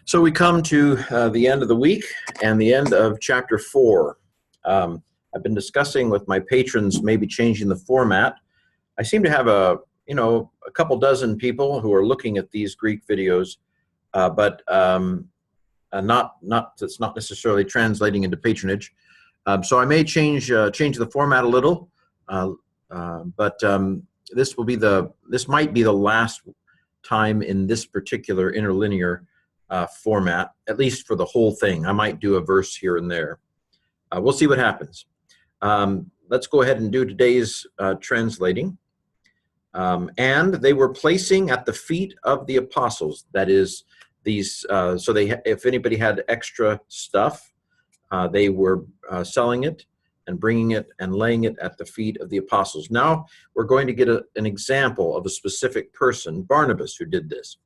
So we come to the end of the week and the end of chapter 4. I've been discussing with my patrons maybe changing the format. I seem to have a couple dozen people who are looking at these Greek videos, but it's not necessarily translating into patronage. So I may change the format a little, but this might be the last time in this particular interlinear format, at least for the whole thing. I might do a verse here and there. We'll see what happens. Let's go ahead and do today's translating. And they were placing at the feet of the apostles. That is, these. So if anybody had extra stuff, they were selling it and bringing it and laying it at the feet of the apostles. Now we're going to get an example of a specific person, Barnabas, who did this.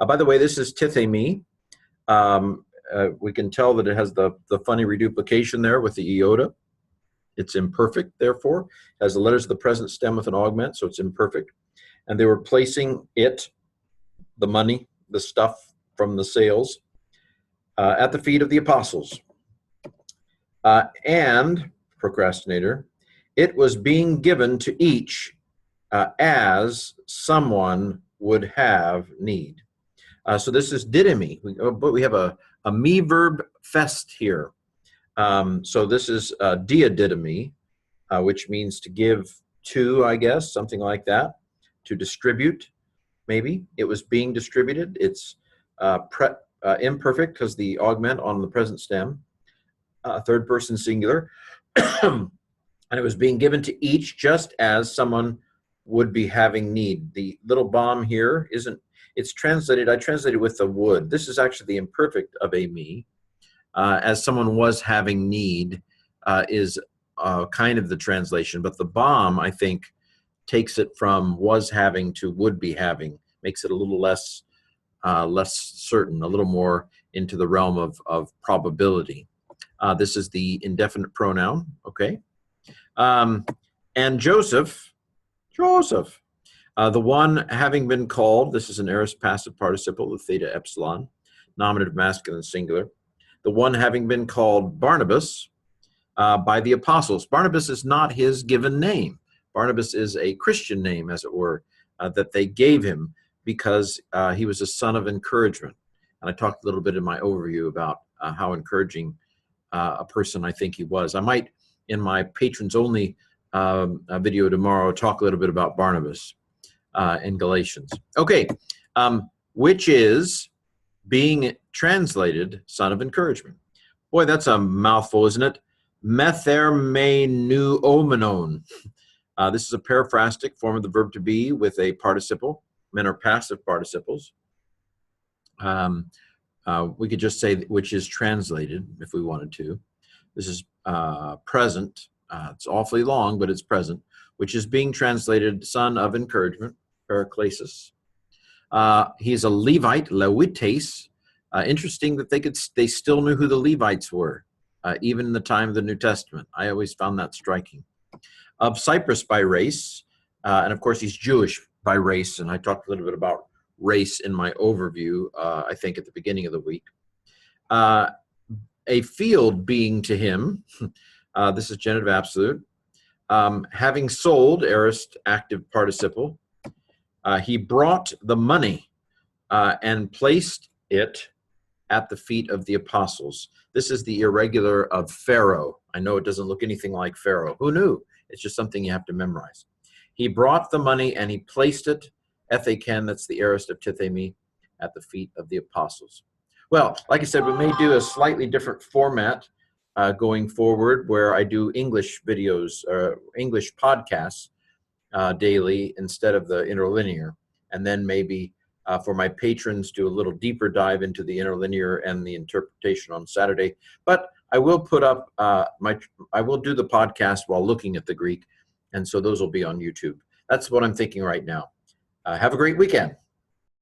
By the way, this is tithemi. We can tell that it has the funny reduplication there with the iota. It's imperfect, therefore. It has the letters of the present stem with an augment, so it's imperfect. And they were placing it, the money, the stuff from the sales, at the feet of the apostles. And, procrastinator, it was being given to each as someone would have need. So this is didymi, but we have a me verb fest here. So this is diadidymi, which means to give to, I guess, something like that, to distribute, maybe. It was being distributed. It's imperfect because the augment on the present stem, third person singular, and it was being given to each just as someone would be having need. The little bomb here isn't. It's translated, I translated with the would. This is actually the imperfect of a me. As someone was having need is kind of the translation, but the bomb, I think, takes it from was having to would be having, makes it a little less certain, a little more into the realm of probability. This is the indefinite pronoun, okay? And Joseph, the one having been called, this is an aorist passive participle with theta epsilon, nominative masculine singular. The one having been called Barnabas by the apostles. Barnabas is not his given name. Barnabas is a Christian name, as it were, that they gave him because he was a son of encouragement. And I talked a little bit in my overview about how encouraging a person I think he was. I might, in my patrons only video tomorrow, talk a little bit about Barnabas. In Galatians. Okay, which is being translated son of encouragement. Boy, that's a mouthful, isn't it? Methermeneuomenon. This is a periphrastic form of the verb to be with a participle. Men are passive participles. We could just say which is translated if we wanted to. This is present. It's awfully long, but it's present. Which is being translated son of encouragement. Paraklesis. He's a Levite, Lewites. Interesting that they still knew who the Levites were, even in the time of the New Testament. I always found that striking. Of Cyprus by race, and of course he's Jewish by race, and I talked a little bit about race in my overview, I think at the beginning of the week. A field being to him, this is genitive absolute, having sold, aorist active participle, he brought the money and placed it at the feet of the apostles. This is the irregular of Pharaoh. I know it doesn't look anything like Pharaoh. Who knew? It's just something you have to memorize. He brought the money and he placed it, ethaken, that's the aorist of tithemi, at the feet of the apostles. Well, like I said, we may do a slightly different format going forward where I do English videos, English podcasts, daily instead of the interlinear, and then maybe for my patrons do a little deeper dive into the interlinear and the interpretation on Saturday. But I will put up I will do the podcast while looking at the Greek, and so those will be on YouTube. That's what I'm thinking right now. Have a great weekend.